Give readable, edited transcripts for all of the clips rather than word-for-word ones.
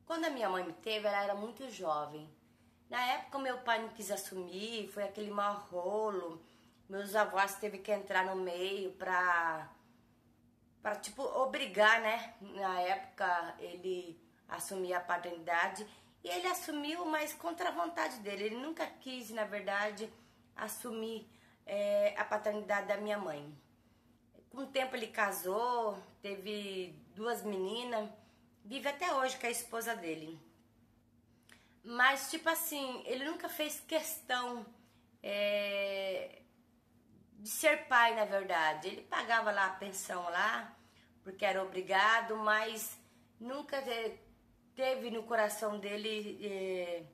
Quando a minha mãe me teve, ela era muito jovem. Na época, meu pai não quis assumir, foi aquele mau rolo. Meus avós teve que entrar no meio pra tipo, obrigar, né? Na época, ele assumir a paternidade. E ele assumiu, mas contra a vontade dele. Ele nunca quis, na verdade, assumir a paternidade da minha mãe. Com o tempo ele casou, teve 2 meninas, vive até hoje com a esposa dele. Mas, tipo assim, ele nunca fez questão de ser pai, na verdade. Ele pagava lá a pensão lá, porque era obrigado, mas nunca teve no coração dele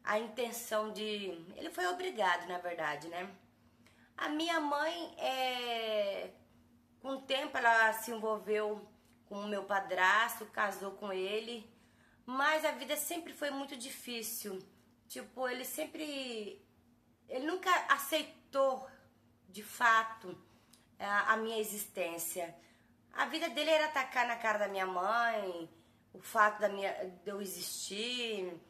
a intenção de... Ele foi obrigado, na verdade, né? A minha mãe, com o tempo, ela se envolveu com o meu padrasto, casou com ele, mas a vida sempre foi muito difícil. Tipo, ele nunca aceitou, de fato, a minha existência. A vida dele era atacar na cara da minha mãe, o fato de eu existir.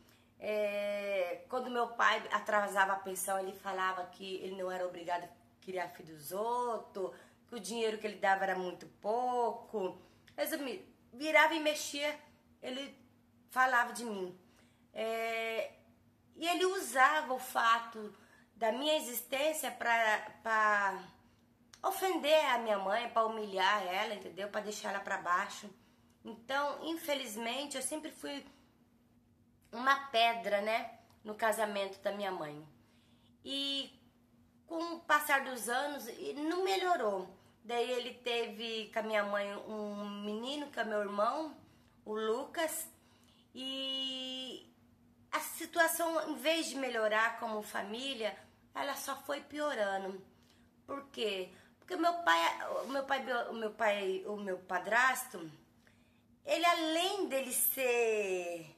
Quando meu pai atrasava a pensão, ele falava que ele não era obrigado a criar filho dos outros, que o dinheiro que ele dava era muito pouco. Resumindo, virava e mexia, ele falava de mim. E ele usava o fato da minha existência para ofender a minha mãe, para humilhar ela, entendeu? Para deixar ela para baixo. Então, infelizmente, eu sempre fui uma pedra, né, no casamento da minha mãe. E com o passar dos anos, não melhorou. Daí ele teve com a minha mãe um menino, que é meu irmão, o Lucas. E a situação, em vez de melhorar como família, ela só foi piorando. Por quê? Porque o meu padrasto, ele, além dele ser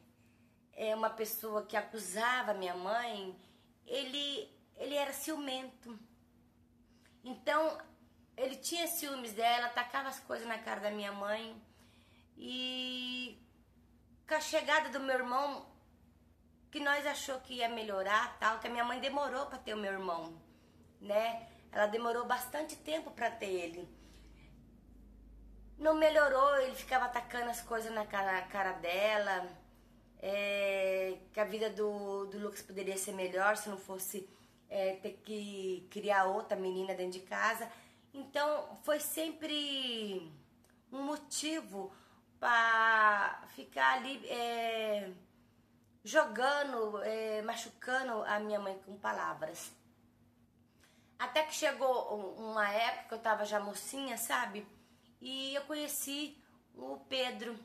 uma pessoa que acusava minha mãe, ele era ciumento. Então, ele tinha ciúmes dela, tacava as coisas na cara da minha mãe. E com a chegada do meu irmão, que nós achou que ia melhorar, tal, que a minha mãe demorou para ter o meu irmão, né? Ela demorou bastante tempo para ter ele. Não melhorou, ele ficava atacando as coisas na cara dela. Que a vida do Lucas poderia ser melhor se não fosse ter que criar outra menina dentro de casa. Então foi sempre um motivo para ficar ali jogando, machucando a minha mãe com palavras. Até que chegou uma época que eu tava já mocinha, sabe? E eu conheci o Pedro.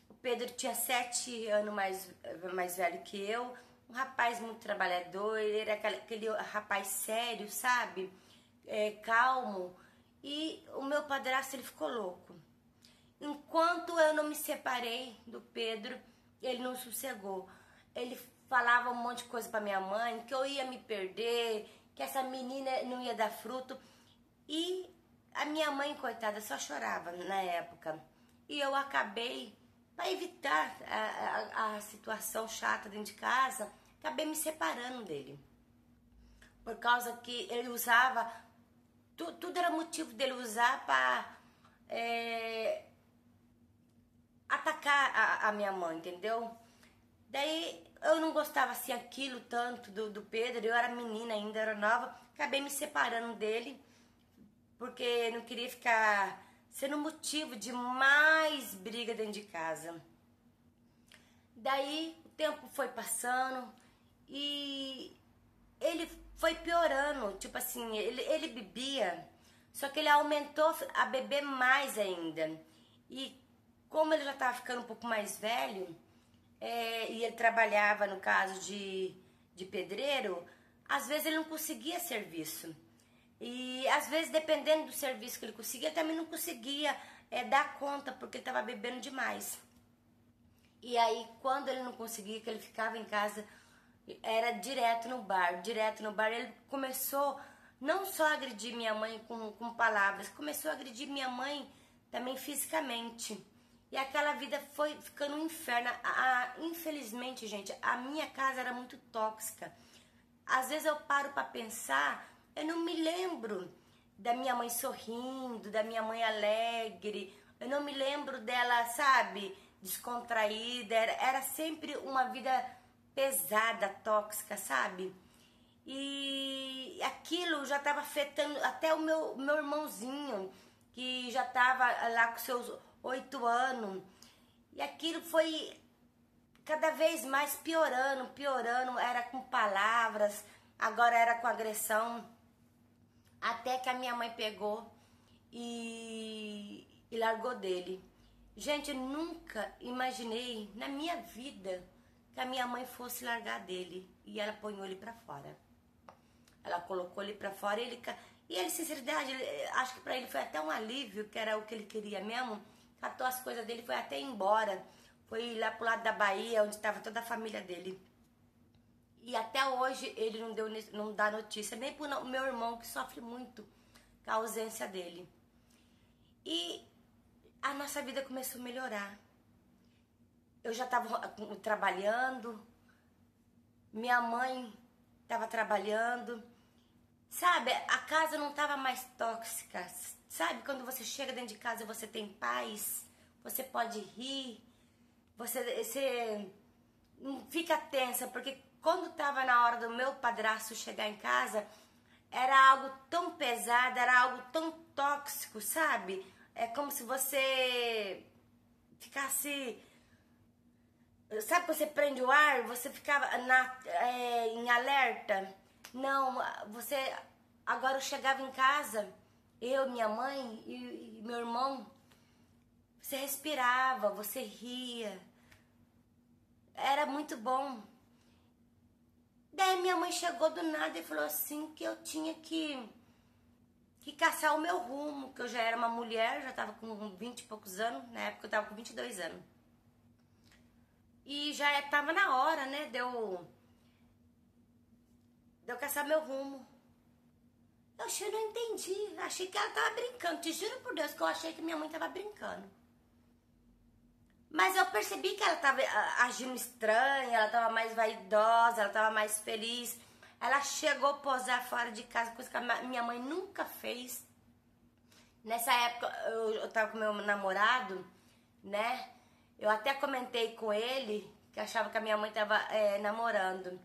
O Pedro tinha 7 anos mais velho que eu. Um rapaz muito trabalhador, ele era aquele rapaz sério, sabe? Calmo. E o meu padrasto, ele ficou louco. Enquanto eu não me separei do Pedro, ele não sossegou. Ele falava um monte de coisa pra minha mãe, que eu ia me perder, que essa menina não ia dar fruto. E a minha mãe, coitada, só chorava na época. E eu acabei, para evitar a situação chata dentro de casa, acabei me separando dele. Por causa que ele usava, tudo era motivo dele usar para atacar a minha mãe, entendeu? Daí eu não gostava assim aquilo tanto do Pedro, eu era menina ainda, era nova, acabei me separando dele, porque não queria ficar sendo motivo de mais briga dentro de casa. Daí o tempo foi passando e ele foi piorando, tipo assim, ele bebia, só que ele aumentou a beber mais ainda. E como ele já estava ficando um pouco mais velho, e ele trabalhava, no caso de pedreiro, às vezes ele não conseguia serviço. E às vezes, dependendo do serviço que ele conseguia, ele também não conseguia dar conta, porque ele estava bebendo demais. E aí, quando ele não conseguia, que ele ficava em casa, era direto no bar. Ele começou não só a agredir minha mãe com palavras, começou a agredir minha mãe também fisicamente. E aquela vida foi ficando um inferno. Infelizmente, gente, a minha casa era muito tóxica. Às vezes eu paro para pensar, eu não me lembro da minha mãe sorrindo, da minha mãe alegre. Eu não me lembro dela, sabe, descontraída. Era sempre uma vida pesada, tóxica, sabe? E aquilo já estava afetando até o meu irmãozinho, que já estava lá com seus 8 anos. E aquilo foi cada vez mais piorando. Era com palavras, agora era com agressão. Até que a minha mãe pegou e largou dele. Gente, eu nunca imaginei na minha vida que a minha mãe fosse largar dele. E ela ponhou ele pra fora. Ela colocou ele pra fora e ele, sinceridade, acho que pra ele foi até um alívio, que era o que ele queria mesmo. Catou as coisas dele, foi até embora. Foi lá pro lado da Bahia, onde estava toda a família dele. E até hoje ele não dá notícia, nem pro meu irmão, que sofre muito com a ausência dele. E a nossa vida começou a melhorar. Eu já estava trabalhando, minha mãe estava trabalhando, sabe? A casa não estava mais tóxica, sabe? Quando você chega dentro de casa, você tem paz, você pode rir, você não fica tensa, porque quando estava na hora do meu padrasto chegar em casa, era algo tão pesado, era algo tão tóxico, sabe? É como se você ficasse... Sabe quando você prende o ar? Você ficava em alerta? Não, você... Agora eu chegava em casa, eu, minha mãe e meu irmão, você respirava, você ria. Era muito bom. Daí minha mãe chegou do nada e falou assim que eu tinha que caçar o meu rumo, que eu já era uma mulher, já tava com 20 e poucos anos, na época eu tava com 22 anos. E já tava na hora, né, de eu caçar meu rumo. Eu não entendi, achei que ela tava brincando, te juro por Deus que eu achei que minha mãe tava brincando. Mas eu percebi que ela tava agindo estranha, ela tava mais vaidosa, ela tava mais feliz. Ela chegou a posar fora de casa, coisa que a minha mãe nunca fez. Nessa época eu tava com meu namorado, né? Eu até comentei com ele que achava que a minha mãe tava namorando.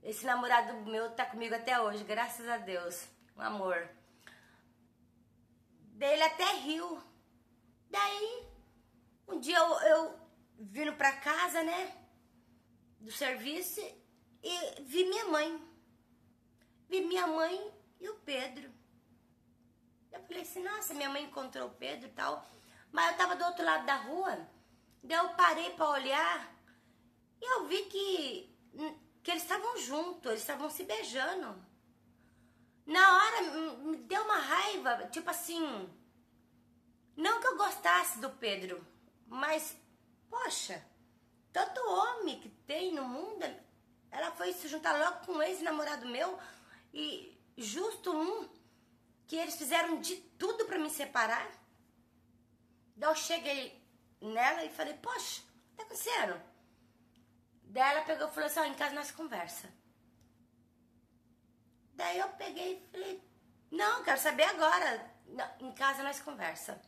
Esse namorado meu tá comigo até hoje, graças a Deus. Um amor. Daí ele até riu. Daí, um dia eu vindo pra casa, né? Do serviço e vi minha mãe. Vi minha mãe e o Pedro. Eu falei assim, nossa, minha mãe encontrou o Pedro e tal. Mas eu tava do outro lado da rua. Daí eu parei pra olhar e eu vi que eles estavam juntos, eles estavam se beijando. Na hora me deu uma raiva, tipo assim, não que eu gostasse do Pedro, mas, poxa, tanto homem que tem no mundo, ela foi se juntar logo com um ex-namorado meu e justo que eles fizeram de tudo pra me separar. Daí eu cheguei nela e falei, poxa, o que tá acontecendo? Daí ela pegou e falou assim, ó, em casa nós conversa. Daí eu peguei e falei, não, quero saber agora. Não, em casa nós conversa.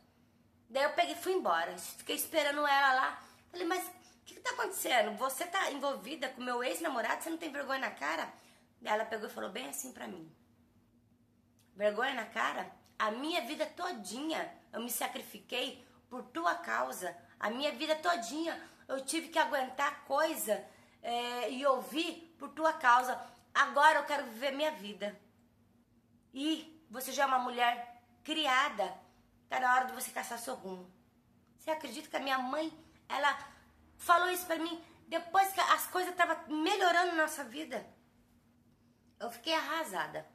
Daí eu peguei e fui embora. Fiquei esperando ela lá. Falei, mas o que tá acontecendo? Você tá envolvida com meu ex-namorado? Você não tem vergonha na cara? Daí ela pegou e falou bem assim pra mim. Vergonha na cara? A minha vida todinha eu me sacrifiquei por tua causa. A minha vida todinha eu tive que aguentar coisa e ouvir por tua causa. Agora eu quero viver minha vida. E você já é uma mulher criada. Tá na hora de você caçar seu rumo. Você acredita que a minha mãe, ela falou isso pra mim depois que as coisas estavam melhorando na nossa vida? Eu fiquei arrasada.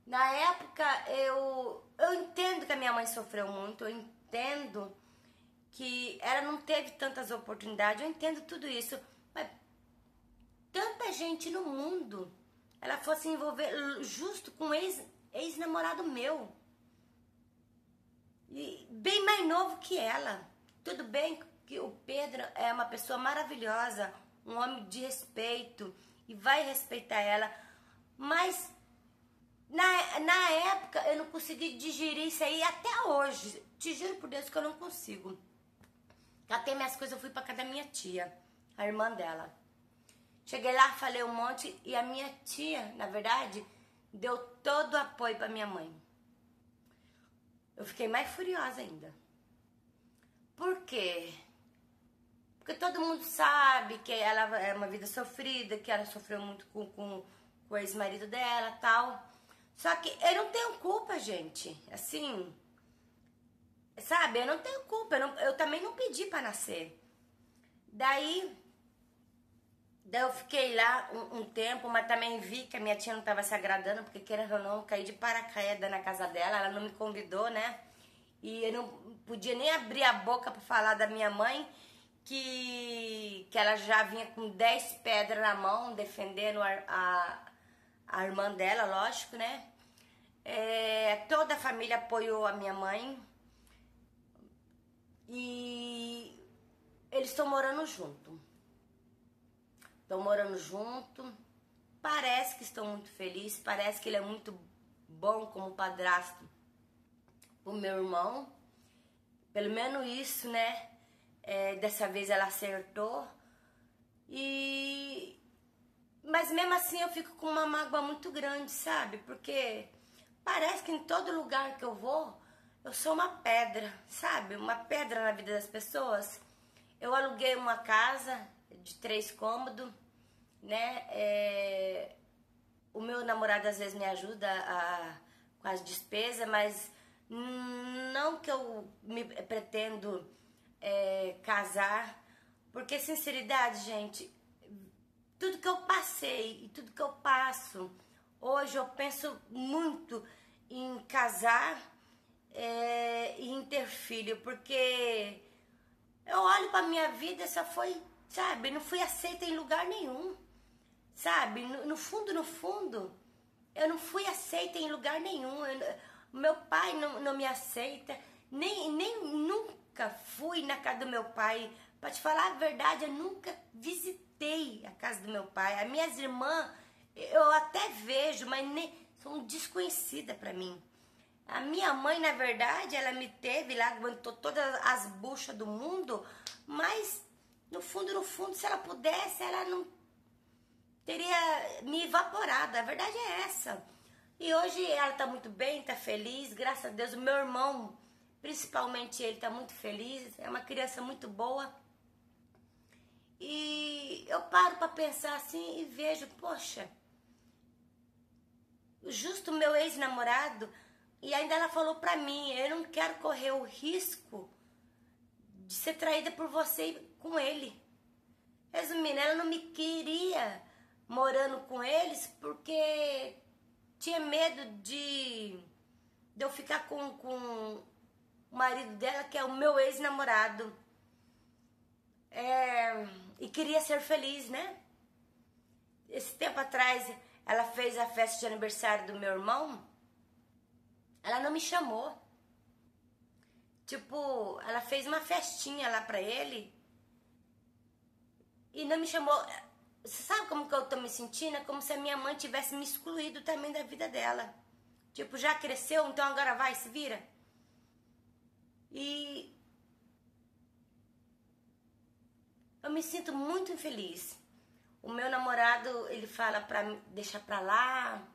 Na época, eu entendo que a minha mãe sofreu muito. Eu entendo que ela não teve tantas oportunidades. Eu entendo tudo isso. Mas tanta gente no mundo, ela fosse envolver justo com um ex-namorado meu. E bem mais novo que ela. tudo bem que o Pedro é uma pessoa maravilhosa, um homem de respeito e vai respeitar ela, mas na época eu não consegui digerir isso aí até hoje. Te juro por Deus que eu não consigo. Catei minhas coisas, eu fui pra casa da minha tia, a irmã dela. Cheguei lá, falei um monte e a minha tia, na verdade, deu todo o apoio pra minha mãe. Eu fiquei mais furiosa ainda. Por quê? Porque todo mundo sabe que ela é uma vida sofrida, que ela sofreu muito com o ex-marido dela e tal. Só que eu não tenho culpa, gente. Assim, sabe? Eu não tenho culpa. Eu também não pedi pra nascer. Daí eu fiquei lá um tempo, mas também vi que a minha tia não estava se agradando, porque querendo ou não, caí de paraquedas na casa dela, ela não me convidou, né? E eu não podia nem abrir a boca para falar da minha mãe, que ela já vinha com 10 pedras na mão, defendendo a irmã dela, lógico, né? Toda a família apoiou a minha mãe e eles estão morando junto. Estão morando junto, parece que estão muito felizes, parece que ele é muito bom como padrasto pro meu irmão. Pelo menos isso, né? Dessa vez ela acertou. Mas mesmo assim eu fico com uma mágoa muito grande, sabe? Porque parece que em todo lugar que eu vou, eu sou uma pedra, sabe? Uma pedra na vida das pessoas. Eu aluguei uma casa de 3 cômodos, né? O meu namorado às vezes me ajuda com as despesas, mas não que eu me pretendo casar, porque sinceridade, gente, tudo que eu passei e tudo que eu passo, hoje eu penso muito em casar e em ter filho, porque eu olho pra minha vida, só foi, sabe, não fui aceita em lugar nenhum, sabe, no fundo, eu não fui aceita em lugar nenhum, meu pai não me aceita, nem nunca fui na casa do meu pai, pra te falar a verdade, eu nunca visitei a casa do meu pai, as minhas irmãs, eu até vejo, mas são desconhecidas pra mim. A minha mãe, na verdade, ela me teve lá, aguentou todas as buchas do mundo, mas no fundo, se ela pudesse, ela não teria me evaporado. A verdade é essa. E hoje ela tá muito bem, tá feliz, graças a Deus. O meu irmão, principalmente ele, tá muito feliz, é uma criança muito boa. E eu paro pra pensar assim e vejo, poxa, justo o meu ex-namorado. E ainda ela falou pra mim, eu não quero correr o risco de ser traída por você e com ele. Resumindo, ela não me queria morando com eles porque tinha medo de eu ficar com o marido dela, que é o meu ex-namorado. E queria ser feliz, né? Esse tempo atrás, ela fez a festa de aniversário do meu irmão. Ela não me chamou. Tipo, ela fez uma festinha lá pra ele e não me chamou. Você sabe como que eu tô me sentindo? É como se a minha mãe tivesse me excluído também da vida dela. Tipo, já cresceu, então agora vai, se vira. E eu me sinto muito infeliz. O meu namorado, ele fala pra deixar pra lá,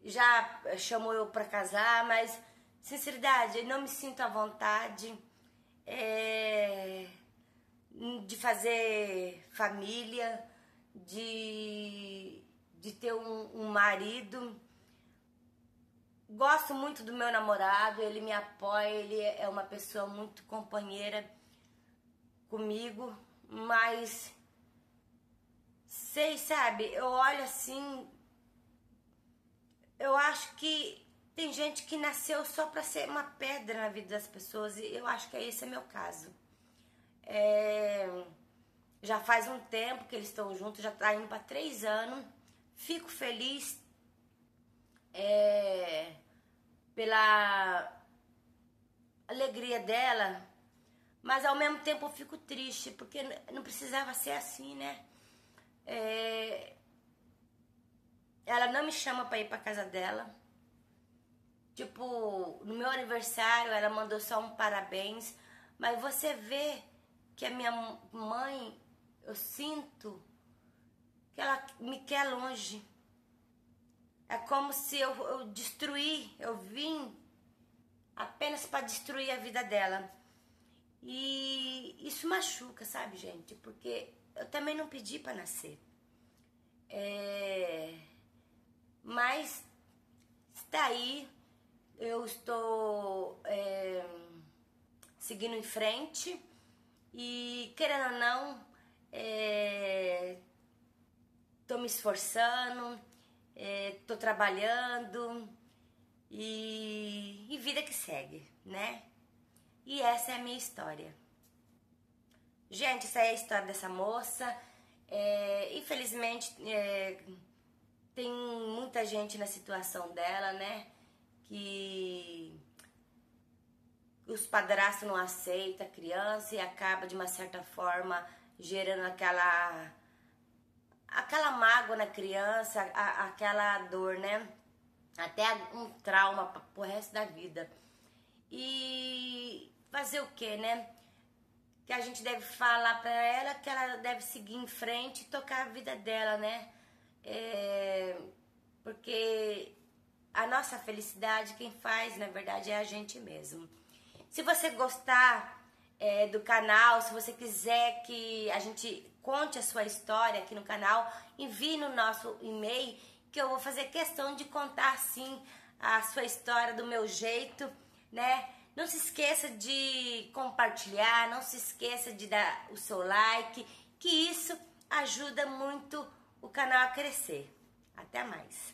já chamou eu pra casar, mas, sinceridade, eu não me sinto à vontade de fazer família, de ter um marido. Gosto muito do meu namorado, ele me apoia, ele é uma pessoa muito companheira comigo, mas sei, sabe, eu olho assim, eu acho que tem gente que nasceu só pra ser uma pedra na vida das pessoas e eu acho que esse é meu caso. Já faz um tempo que eles estão juntos, já tá indo pra 3 anos, fico feliz pela alegria dela, Mas ao mesmo tempo eu fico triste, porque não precisava ser assim, né? Ela não me chama pra ir pra casa dela. Tipo, no meu aniversário ela mandou só um parabéns. Mas você vê que a minha mãe, eu sinto que ela me quer longe. É como se eu destruí, eu vim apenas para destruir a vida dela. E isso machuca, sabe, gente? Porque eu também não pedi para nascer. Mas está aí, eu estou seguindo em frente e, querendo ou não, tô me esforçando, tô trabalhando e vida que segue, né? E essa é a minha história. Gente, essa é a história dessa moça. Infelizmente, tem muita gente na situação dela, né? Que os padrastos não aceitam a criança e acaba, de uma certa forma, gerando aquela mágoa na criança, aquela dor, né? Até um trauma pro resto da vida. E fazer o que, né? Que a gente deve falar pra ela que ela deve seguir em frente e tocar a vida dela, né? Porque a nossa felicidade, quem faz, na verdade, é a gente mesmo. Se você gostar do canal, se você quiser que a gente conte a sua história aqui no canal, envie no nosso e-mail, que eu vou fazer questão de contar, sim, a sua história do meu jeito, né? Não se esqueça de compartilhar, não se esqueça de dar o seu like, que isso ajuda muito o canal a crescer. Até mais!